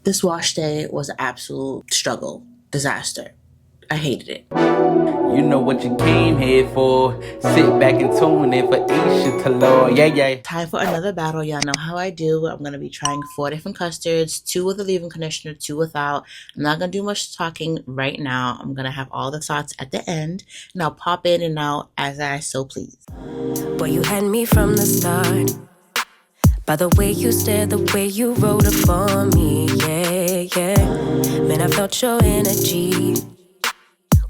This wash day was an absolute struggle, disaster. I hated it. You know what you came here for. Sit back and tune in for Eisha to Lord. Yeah. Time for another battle. Y'all know how I do. I'm going to be trying 4 different custards, 2 with a leave-in conditioner, 2 without. I'm not going to do much talking right now. I'm going to have all the thoughts at the end, and I'll pop in and out as I so please. Boy, you had me from the start. By the way you stared, the way you wrote up on me, yeah. Man, I felt your energy.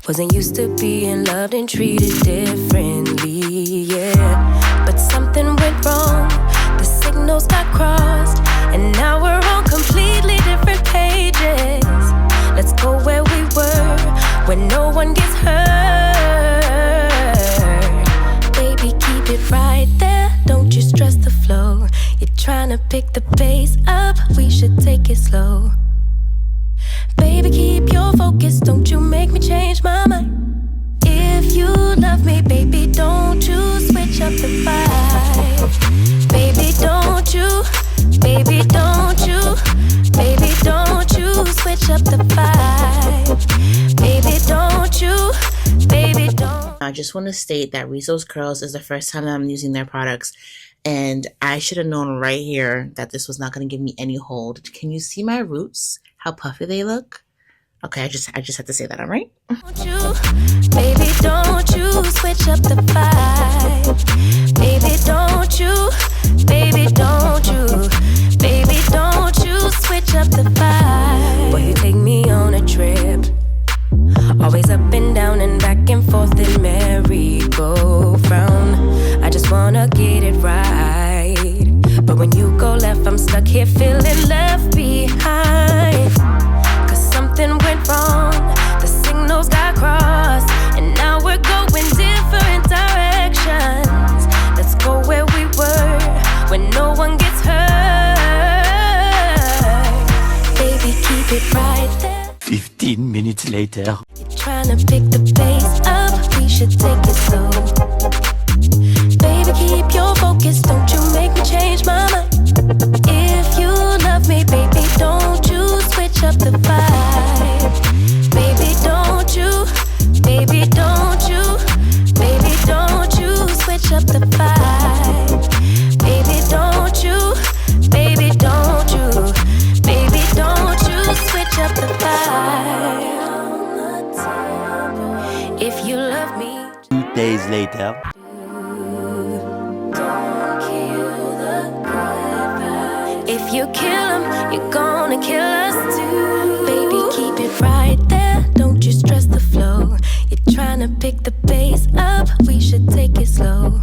Wasn't used to being loved and treated differently, yeah. But something went wrong, the signals got crossed, and now we're on completely different pages. Let's go where we were, where no one gets hurt. Baby, keep it right there, don't you stress the flow. You're trying to pick the pace up, we should take it slow. Baby, keep your focus, don't you make me change my mind. If you love me, baby, don't you switch up the vibe. Baby, don't you, baby, don't you, baby, don't you switch up the vibe. Baby, don't you, baby, don't. I just want to state that Rizos Curls is the first time that I'm using their products, and I should have known right here that this was not going to give me any hold. Can you see my roots? How puffy they look? Okay, I just had to say that, all right? Don't you, baby, don't you switch up the vibe. Baby, don't you, baby, don't you, baby, don't you switch up the vibe. Boy, you take me on a trip. Always up and down and back and forth in merry-go-round. I just wanna get it right. But when you go left, I'm stuck here feeling left behind. Something went wrong, the signals got crossed, and now we're going different directions. Let's go where we were, when no one gets hurt. Baby, keep it right there. 15 minutes later. You're trying to pick the pace up, we should take it slow. Baby, keep your focus, don't you make me change my mind. If you love me, baby, don't you switch up the vibe. Baby, don't you, baby, don't you, baby, don't you switch up the vibe. Baby, don't you, baby, don't you, baby, don't you switch up the vibe. If you love me. 2 days later. If you kill him, you're gonna kill us too. Baby, keep it right there, don't you stress the flow. You're trying to pick the pace up, we should take it slow.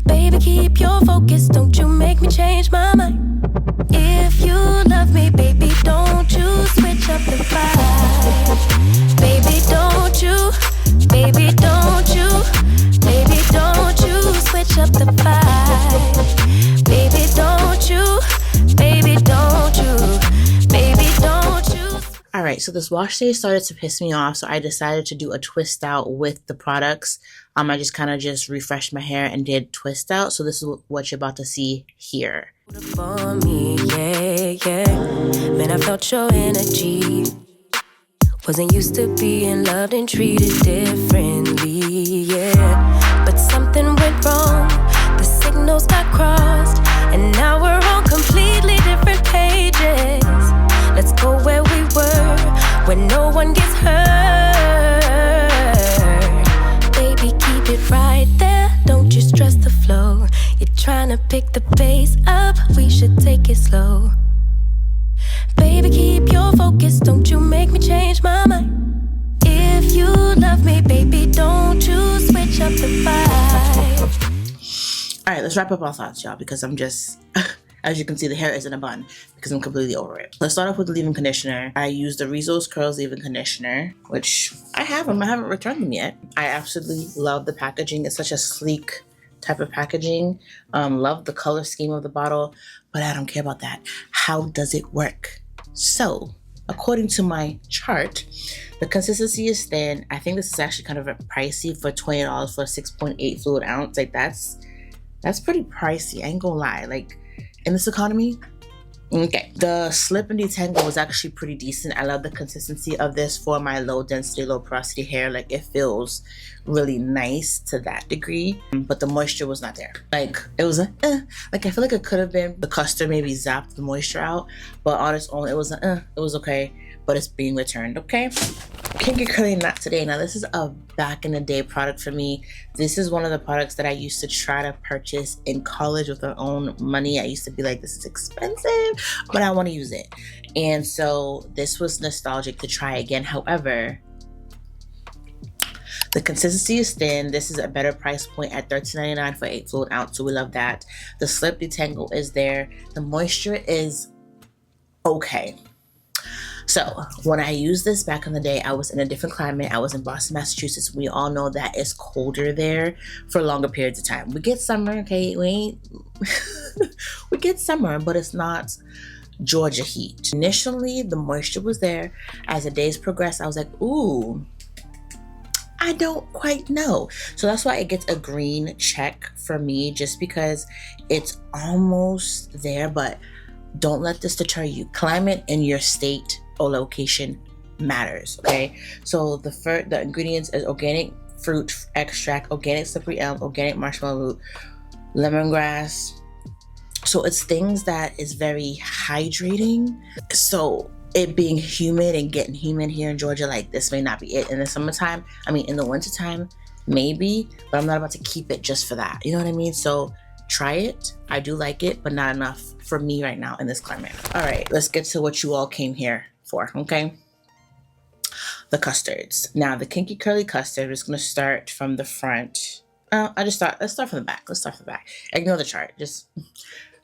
Baby, keep your focus, don't you make me change my mind. If you love me, baby, don't you switch up the vibe. Baby, don't you, baby, don't you, baby, don't you switch up the vibe. Baby, don't you, baby, don't you, baby, don't you. Alright, so this wash day started to piss me off, so I decided to do a twist out with the products. I just kind of refreshed my hair and did twist out, so this is what you're about to see here. For me, yeah. Man, I felt your energy. Wasn't used to being loved and treated differently, yeah. But something went wrong, the signals got crossed, and now we're on completely different pages. Let's go where we were, where no one gets hurt. Baby, keep it right there, don't you stress the flow. You're trying to pick the pace up, we should take it slow. Baby, keep your focus, don't you make me change my mind. If you love me, baby, don't you switch up the vibe. Alright, let's wrap up our thoughts, y'all, because I'm just, as you can see, the hair is in a bun because I'm completely over it. Let's start off with the leave-in conditioner. I used the Rizos Curls leave-in conditioner, which I have them. I haven't returned them yet. I absolutely love the packaging. It's such a sleek type of packaging. Love the color scheme of the bottle, but I don't care about that. How does it work? So, according to my chart, the consistency is thin. I think this is actually kind of pricey for $20 for a 6.8 fluid ounce. Like that's pretty pricey. I ain't gonna lie. Like in this economy, Okay, the slip and detangle was actually pretty decent. I love the consistency of this for my low density, low porosity hair. Like, it feels really nice to that degree, but the moisture was not there. Like, it was like, I feel like it could have been the custard maybe zapped the moisture out, but on its own, it was it was okay, but it's being returned. Okay. Kinky Curly, not today. Now, this is a back in the day product for me. This is one of the products that I used to try to purchase in college with my own money. I used to be like, this is expensive, but I want to use it. And so this was nostalgic to try again. However, the consistency is thin. This is a better price point at $13.99 for 8 fluid ounce, so we love that. The slip detangle is there. The moisture is okay. So when I used this back in the day, I was in a different climate. I was in Boston, Massachusetts. We all know that it's colder there for longer periods of time. We get summer, okay? We get summer, but it's not Georgia heat. Initially, the moisture was there. As the days progressed, I was like, ooh, I don't quite know. So that's why it gets a green check for me, just because it's almost there, but don't let this deter you. Climate in your state or location matters, okay? So the ingredients is organic fruit extract, organic slippery elm, organic marshmallow root, lemongrass. So it's things that is very hydrating. So it being humid and getting humid here in Georgia, like, this may not be it in the summertime. I mean, in the wintertime, maybe, but I'm not about to keep it just for that. You know what I mean? So try it. I do like it, but not enough for me right now in this climate. All right, let's get to what you all came here for, okay? The custards. Now, the Kinky Curly custard is going to start from the front. Let's start from the back. Let's start from the back. Ignore the chart. Just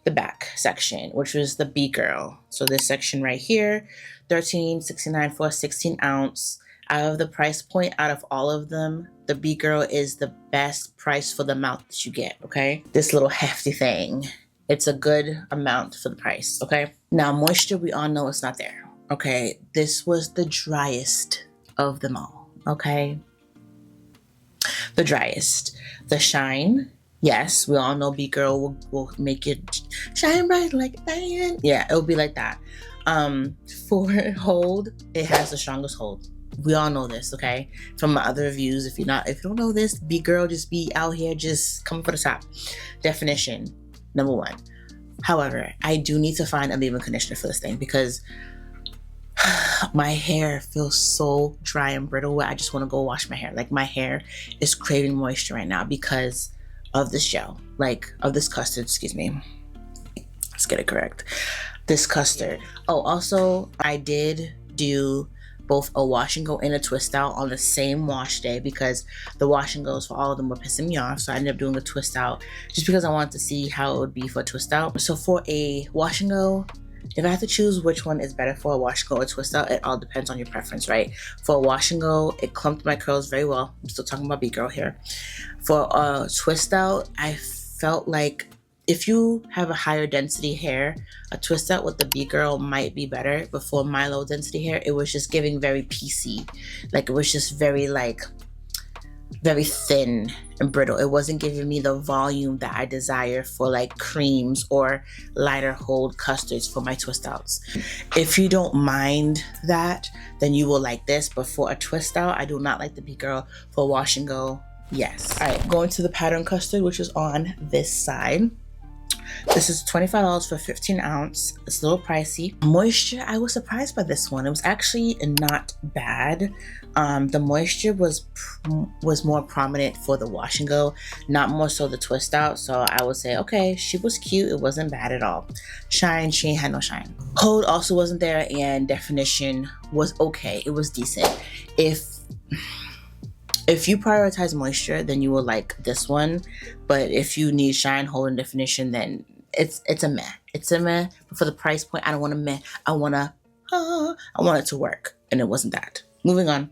the back section, which was the B Girl. So this section right here, $13.69 for a 16 ounce. Out of the price point, out of all of them, the B Girl is the best price for the amount that you get, okay? This little hefty thing. It's a good amount for the price, okay? Now, moisture, we all know it's not there, okay? This was the driest of them all, okay? The driest. The shine, yes, we all know B Girl will make it shine bright like a diamond. Yeah, it'll be like that. For hold, it has the strongest hold. We all know this, okay? From my other reviews, if you don't know this, B Girl just be out here just coming for the top. Definition, number 1. However, I do need to find a leave-in conditioner for this thing because my hair feels so dry and brittle where I just want to go wash my hair. Like, my hair is craving moisture right now because of this gel, like of this custard, excuse me. Let's get it correct. This custard. Oh, also, I did do both a wash and go and a twist out on the same wash day because the wash and goes for all of them were pissing me off. So I ended up doing a twist out just because I wanted to see how it would be for a twist out. So for a wash and go, if I have to choose which one is better for a wash and go or twist out, it all depends on your preference, right? For a wash and go, it clumped my curls very well. I'm still talking about B Girl here. For a twist out, I felt like if you have a higher density hair, a twist out with the B Girl might be better. But for my low density hair, it was just giving very PC. Like, it was just very very thin and brittle. It wasn't giving me the volume that I desire for like creams or lighter hold custards for my twist outs. If you don't mind that, then you will like this. But for a twist out, I do not like the B Girl. For wash and go, yes. All right, going to the pattern custard, which is on this side. This is $25 for 15 ounce. It's a little pricey. Moisture, I was surprised by this one. It was actually not bad. The moisture was more prominent for the wash and go, not more so the twist out. So I would say, okay, she was cute. It wasn't bad at all. Shine, she ain't had no shine. Hold also wasn't there, and definition was okay. It was decent. If you prioritize moisture, then you will like this one. But if you need shine, hold, and definition, then it's a meh. It's a meh. But for the price point, I don't want a meh. I want it to work. And it wasn't that. Moving on.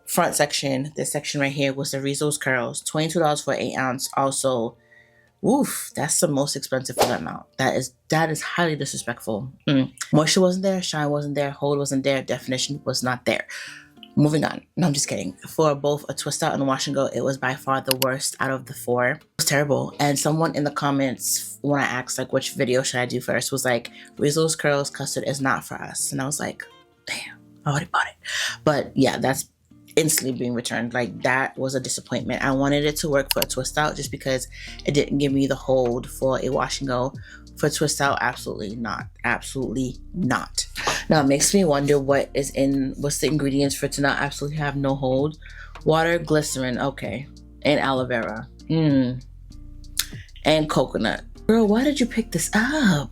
Front section. This section right here was the Rizos Curls. $22 for 8 ounce. Also, woof, that's the most expensive for that amount. That is highly disrespectful. Moisture wasn't there. Shine wasn't there. Hold wasn't there. Definition was not there. Moving on. No, I'm just kidding. For both a twist out and a wash and go, it was by far the worst out of the 4. It was terrible. And someone in the comments, when I asked like which video should I do first, was like, Rizos Curls Custard is not for us. And I was like, damn, I already bought it. But yeah, that's instantly being returned. Like, that was a disappointment. I wanted it to work for a twist out just because it didn't give me the hold for a wash and go. For twist out, absolutely not. Absolutely not. Now it makes me wonder what's the ingredients for it to not absolutely have no hold. Water, glycerin, okay, and aloe vera, and coconut. Girl, why did you pick this up?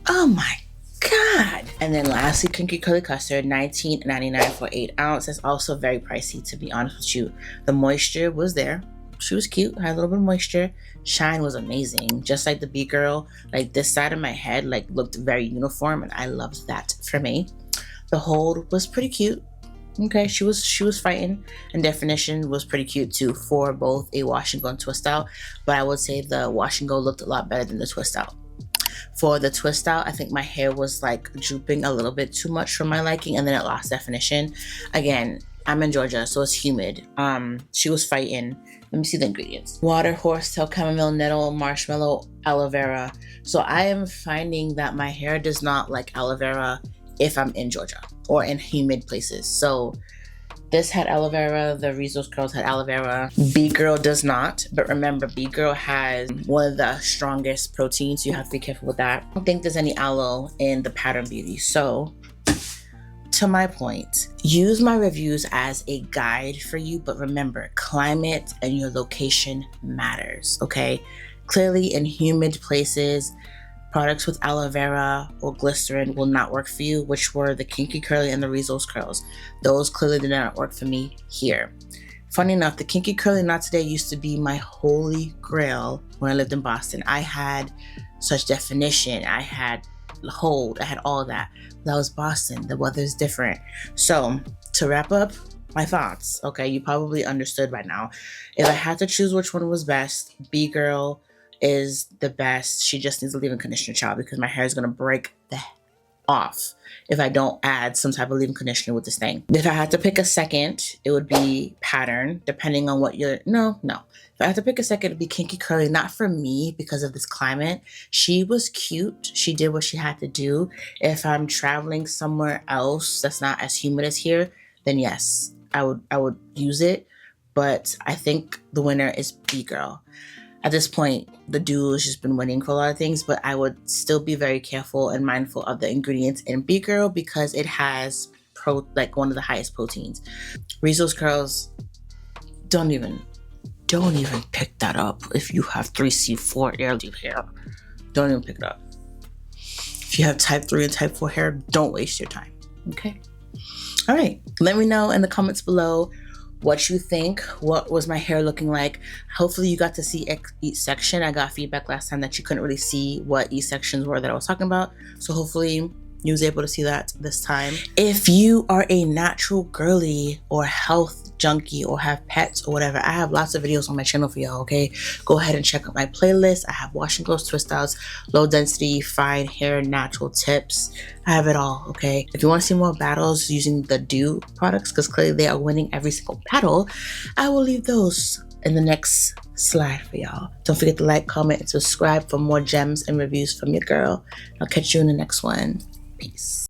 Oh my God. And then lastly, Kinky Curly Custard, $19.99 for 8 ounces. That's also very pricey, to be honest with you. The moisture was there. She was cute, had a little bit of moisture. Shine was amazing. Just like the B-Girl, like this side of my head like looked very uniform, and I loved that for me. The hold was pretty cute. Okay, she was fighting, and definition was pretty cute too for both a wash and go and twist out. But I would say the wash and go looked a lot better than the twist out. For the twist out, I think my hair was like drooping a little bit too much for my liking, and then it lost definition. Again, I'm in Georgia, so it's humid. She was fighting. Let me see the ingredients. Water, horsetail, chamomile, nettle, marshmallow, aloe vera. So I am finding that my hair does not like aloe vera if I'm in Georgia or in humid places. So this had aloe vera, the Rizos Curls had aloe vera. B-Girl does not, but remember, B-Girl has one of the strongest proteins, so you have to be careful with that. I don't think there's any aloe in the Pattern Beauty. So to my point, use my reviews as a guide for you, but remember, climate and your location matters, okay? Clearly in humid places, products with aloe vera or glycerin will not work for you, which were the Kinky Curly and the Rizos Curls. Those clearly did not work for me here. Funny enough, the Kinky Curly Not Today used to be my holy grail when I lived in Boston. I had such definition, I had hold, I had all of that. That was Boston. The weather's different. So to wrap up my thoughts, okay, you probably understood by now. If I had to choose which one was best, B-Girl is the best. She just needs a leave-in conditioner, child, because my hair is gonna break the off if I don't add some type of leave-in conditioner with this thing. If I had to pick a second, it would be Pattern, depending on what you're, no. If I had to pick a second, it'd be Kinky Curly, not for me because of this climate. She was cute. She did what she had to do. If I'm traveling somewhere else that's not as humid as here, then yes, I would use it. But I think the winner is B-Girl. At this point, the DOUX has just been winning for a lot of things, but I would still be very careful and mindful of the ingredients in B-Girl because it has one of the highest proteins. Rizos Curls, don't even pick that up if you have 3C4 air deep hair. Don't even pick it up. If you have type 3 and type 4 hair, don't waste your time, okay? All right, let me know in the comments below what you think. What was my hair looking like? Hopefully you got to see each section. I got feedback last time that you couldn't really see what each sections were that I was talking about. So hopefully you was able to see that this time. If you are a natural girly or health junkie or have pets or whatever, I have lots of videos on my channel for y'all, okay? Go ahead and check out my playlist. I have wash and goes, twist outs, low density, fine hair, natural tips. I have it all, okay? If you want to see more battles using the DOUX products, because clearly they are winning every single battle, I will leave those in the next slide for y'all. Don't forget to like, comment, and subscribe for more gems and reviews from your girl. I'll catch you in the next one. Peace.